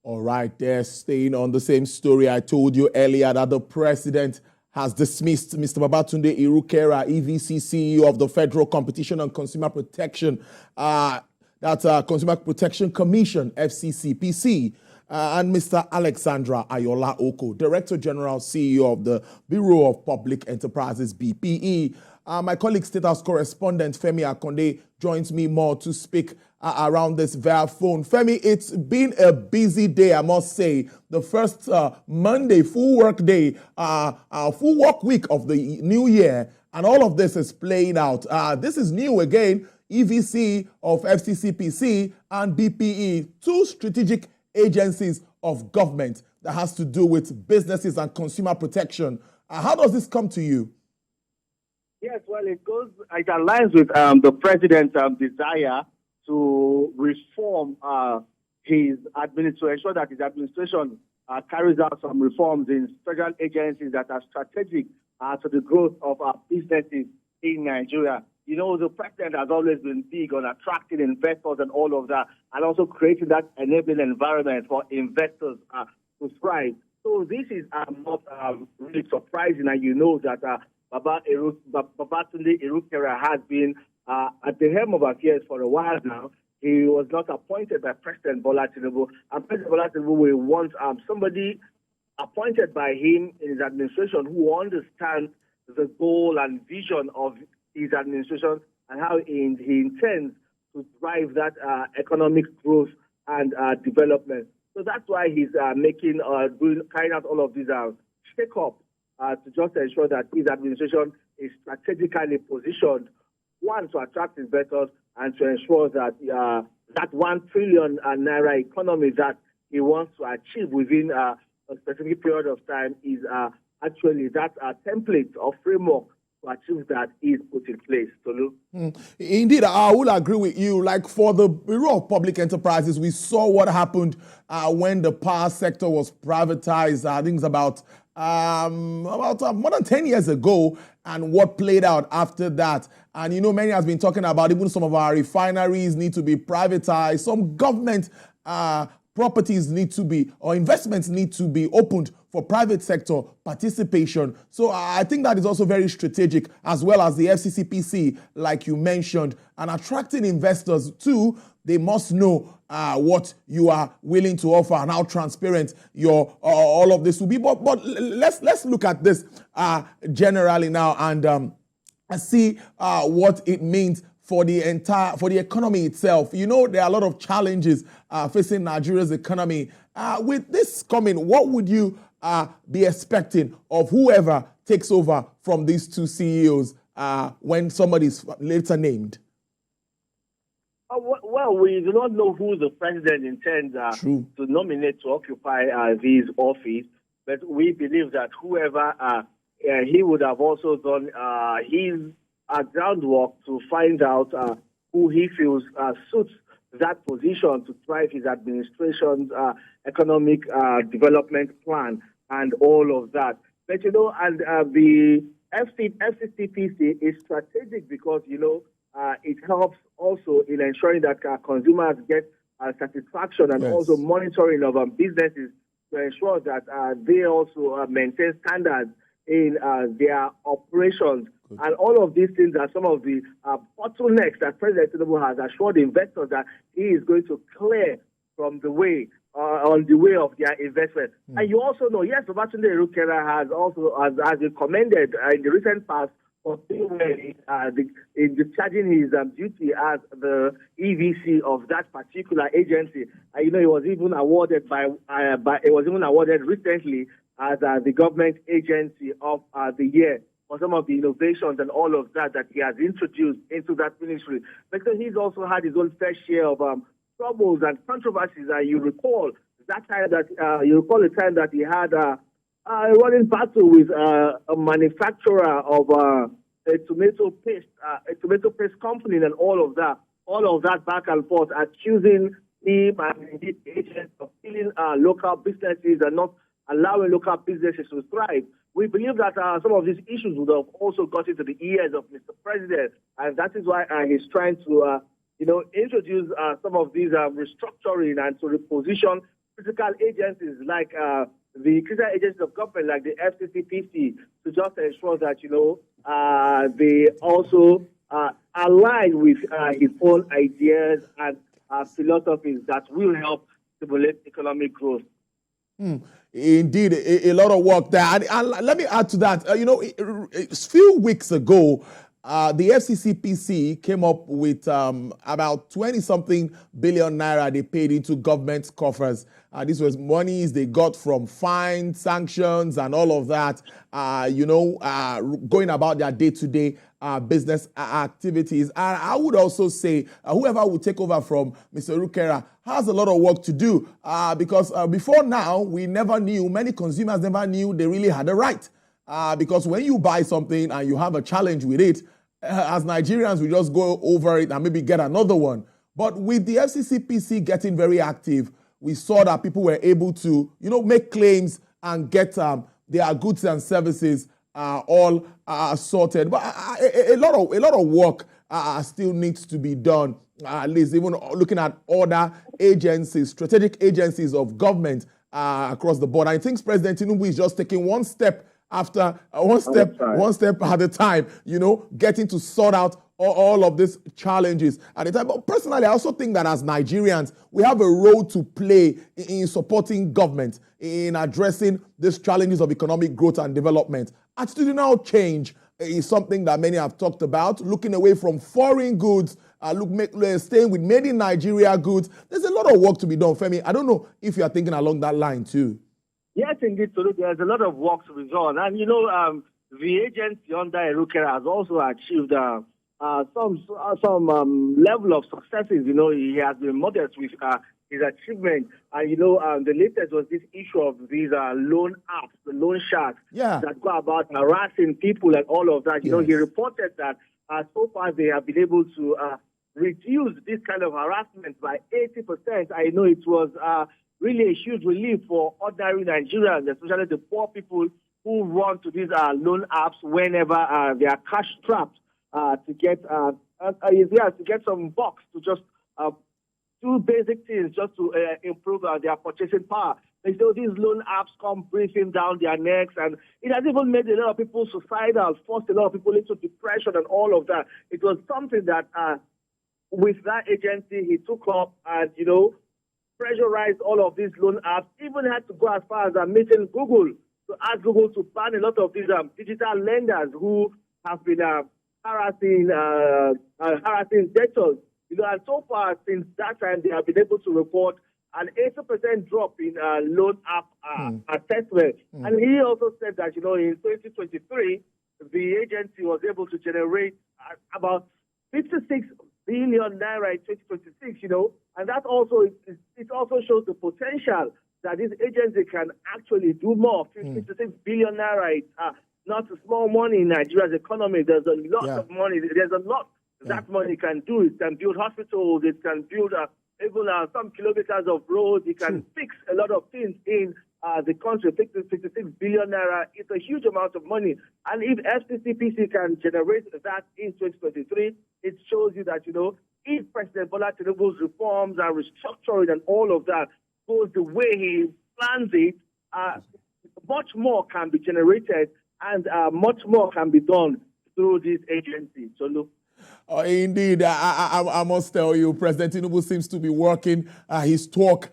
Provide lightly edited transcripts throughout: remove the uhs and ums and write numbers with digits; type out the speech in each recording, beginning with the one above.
All right, there, staying on the same story. I told you earlier that the president has dismissed Mr. Babatunde Irukera, EVC CEO of the Federal Competition and Consumer Protection, Consumer Protection Commission, FCCPC, and Mr. Alexandra Ayola Okoh, Director General CEO of the Bureau of Public Enterprises, BPE. My colleague, State House correspondent Femi Akonde, joins me more to speak around this via phone. Femi, it's been a busy day, I must say. The first Monday, full work day, full work week of the new year, and all of this is playing out. This is new again. EVC of FCCPC and BPE, two strategic agencies of government that has to do with businesses and consumer protection. How does this come to you? Yes, well, it aligns with the president's desire to reform his administration, to ensure that his administration carries out some reforms in federal agencies that are strategic to the growth of our businesses in Nigeria. You know, the president has always been big on attracting investors and all of that, and also creating that enabling environment for investors to thrive. So this is not really surprising, and you know that Babatunde Irukera has been at the helm of affairs for a while now. He was not appointed by President Bola Tinubu, and President Bola Tinubu will want somebody appointed by him in his administration who understands the goal and vision of his administration and how he intends to drive that economic growth and development. So that's why he's carrying out all of these shake-ups to just ensure that his administration is strategically positioned, one, to attract investors and to ensure that that 1 trillion naira economy that he wants to achieve within a specific period of time is actually that template or framework to achieve that is put in place. Tolu. Indeed, I will agree with you. Like for the Bureau of Public Enterprises, we saw what happened when the power sector was privatized. I think it's about more than 10 years ago, and what played out after that. And you know, many has been talking about even some of our refineries need to be privatized. Some government properties need to be, or investments need to be opened for private sector participation. So I think that is also very strategic, as well as the FCCPC, like you mentioned, and attracting investors too. They must know what you are willing to offer and how transparent your all of this will be. But let's look at this generally now and see what it means for the economy itself. You know, there are a lot of challenges facing Nigeria's economy. With this coming, what would you be expecting of whoever takes over from these two CEOs when somebody is later named? Well, we do not know who the president intends to nominate to occupy this office, but we believe that whoever he would have also done his groundwork to find out who he feels suits that position to drive his administration's economic development plan and all of that. But, you know, and the FCCPC is strategic because, you know, it helps also in ensuring that consumers get satisfaction and also monitoring of businesses to ensure that they also maintain standards in their operations. And all of these things are some of the bottlenecks that President Tinubu has assured investors that he is going to clear from the way, on the way of their investment. And you also know, yes, Babatunde Irukera has been commended in the recent past for being in discharging his duty as the EVC of that particular agency. You know, he was even awarded recently as the government agency of the year for some of the innovations and all of that he has introduced into that ministry. Because he's also had his own fair share of troubles and controversies. You recall the time that he had a running battle with a manufacturer of a tomato paste company and all of that back and forth, accusing him and indeed agents of killing local businesses and not allowing local businesses to thrive. We believe that some of these issues would have also got into the ears of Mr. President, and that is why he's trying to, introduce some of these restructuring and to reposition critical agencies like the critical agencies of government, like the FCCPC, to just ensure that, they also align with his own ideas and philosophies that will help stimulate economic growth. Indeed, a lot of work there. And let me add to that. A few weeks ago, the FCCPC came up with about 20-something billion naira they paid into government coffers. This was monies they got from fines, sanctions, and all of that, going about their day-to-day business activities. And I would also say whoever will take over from Mr. Irukera has a lot of work to do because before now, many consumers never knew they really had a right. Because when you buy something and you have a challenge with it, as Nigerians, we just go over it and maybe get another one. But with the FCCPC getting very active, we saw that people were able to, make claims and get their goods and services all sorted. But a lot of work still needs to be done. At least even looking at other agencies, strategic agencies of government across the board. I think President Tinubu is just taking one step after one step at a time, getting to sort out all of these challenges at a time. But personally, I also think that as Nigerians, we have a role to play in supporting government, in addressing these challenges of economic growth and development. Attitudinal change is something that many have talked about, looking away from foreign goods, staying with made in Nigeria goods. There's a lot of work to be done, Femi. I don't know if you are thinking along that line too. Yes, indeed, so there's a lot of work to be done. And, the agency under Irukera has also achieved some level of successes. He has been modest with his achievement. And, the latest was this issue of these loan apps, the loan sharks, that go about harassing people and all of that. He reported that so far they have been able to reduce this kind of harassment by 80%. I know it was really a huge relief for ordinary Nigerians, especially the poor people who run to these loan apps whenever they are cash strapped to get some bucks to just do basic things just to improve their purchasing power. These loan apps come breathing down their necks, and it has even made a lot of people suicidal, forced a lot of people into depression and all of that. It was something that with that agency he took up and, pressurized all of these loan apps, even had to go as far as meeting Google to ask Google to ban a lot of these digital lenders who have been harassing debtors. And so far since that time, they have been able to report an 80% drop in loan app assessment. And he also said that, in 2023, the agency was able to generate about 56 billion naira in 2026, and that also, it also shows the potential that this agency can actually do more. 56 billion naira is not small money in Nigeria's economy. There's a lot of money. There's a lot that money can do. It can build hospitals. It can build even some kilometers of roads. It can fix a lot of things in the country. 56 billion naira is a huge amount of money. And if FCCPC can generate that in 2023, it shows you that, if President Bola Tinubu's reforms and restructuring and all of that goes the way he plans it, much more can be generated and much more can be done through this agency. So look. Indeed, I must tell you, President Tinubu seems to be working his talk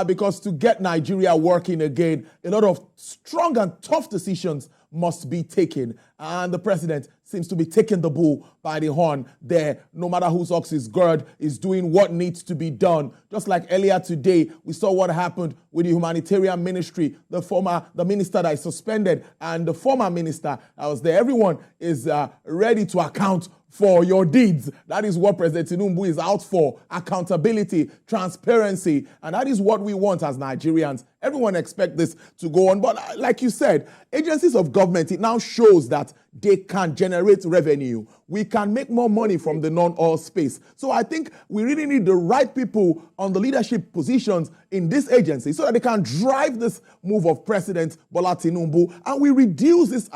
because to get Nigeria working again, a lot of strong and tough decisions must be taken. And the president seems to be taking the bull by the horn there. No matter whose ox is gird, is doing what needs to be done. Just like earlier today, we saw what happened with the humanitarian ministry, the minister that is suspended and the former minister that was there. Everyone is ready to account for your deeds. That is what President Tinubu is out for. Accountability, transparency, and that is what we want as Nigerians. Everyone expects this to go on. But like you said, agencies of government, it now shows that they can generate revenue. We can make more money from the non-oil space. So I think we really need the right people on the leadership positions in this agency so that they can drive this move of President Bola Tinubu, and we reduce this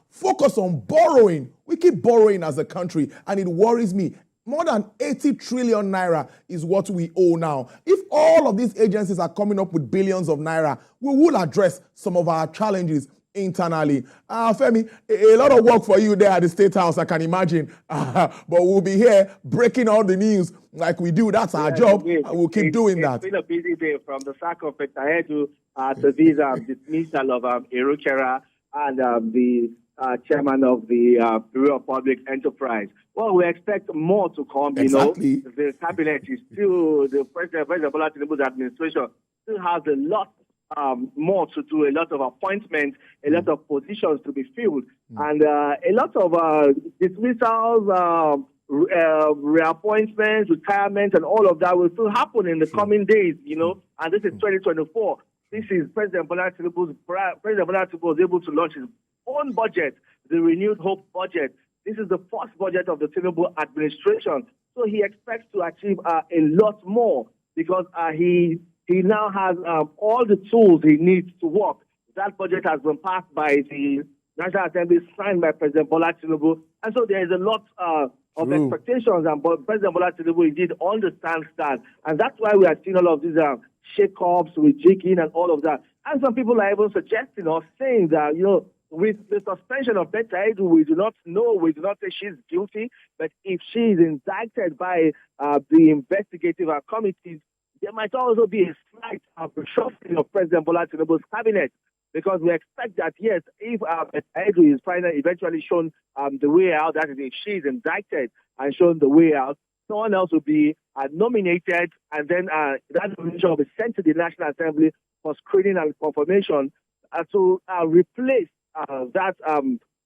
focus on borrowing. We keep borrowing as a country, and it worries me. more than 80 trillion naira is what we owe now. If all of these agencies are coming up with billions of naira, we will address some of our challenges internally. Femi, a lot of work for you there at the State House, I can imagine. But we'll be here breaking all the news like we do. That's our job. And we'll keep doing that. It's been a busy day from the sack of Petaheddu to this dismissal of Irukera and the chairman of the Bureau of Public Enterprise. Well, we expect more to come. Exactly. You know, the cabinet is still, the President Bola Tinubu's administration still has a lot more to do, a lot of appointments, a lot of positions to be filled, and a lot of dismissals, reappointments, retirement, and all of that will still happen in the coming days, you know, and this is 2024. This is President Bola Tinubu was able to launch his own budget, the Renewed Hope budget. This is the first budget of the Tinubu administration. So he expects to achieve a lot more because he now has all the tools he needs to work. That budget has been passed by the National Assembly, signed by President Bola Tinubu. And so there is a lot of expectations, and President Bola Tinubu indeed understands that. And that's why we are seeing all of these shake-ups, rejigging, and all of that. And some people are even suggesting or saying that, you know, with the suspension of Petaheddu, we do not say she's guilty, but if she is indicted by the investigative committees, there might also be a slight reshuffling of President Bola Tinubu's cabinet, because we expect that, yes, if Petaheddu is eventually shown the way out, that is, if she is indicted and shown the way out, someone else will be nominated, and then that nomination will be sent to the National Assembly for screening and confirmation to replace that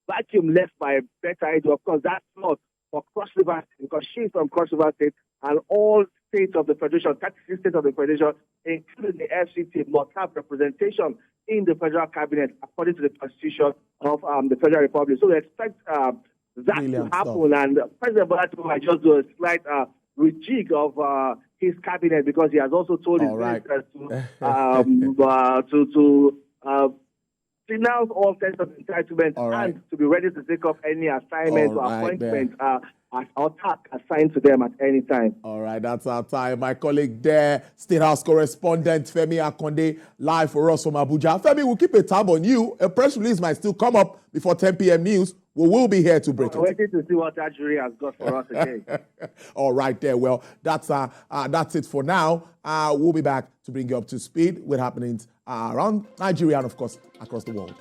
vacuum left by Petaheddu. Of course, that's not for Cross River State, because she's from Cross River State, and all states of the Federation, 36 states of the Federation, including the FCT, must have representation in the federal cabinet according to the Constitution of the Federal Republic. So we expect that to happen, and President Bola Tinubu might just do a slight rejig of his cabinet, because he has also told his ministers to denounce all sense of entitlement and to be ready to take up any assignment or appointment or task assigned to them at any time. All right, that's our time. My colleague there, State House correspondent Femi Akonde, live for us from Abuja. Femi, we'll keep a tab on you. A press release might still come up before 10 p.m. news. We will be here to break it. Waiting to see what that jury has got for us today. All right, there. Well, that's it for now. We'll be back to bring you up to speed with happenings around Nigeria and, of course, across the world.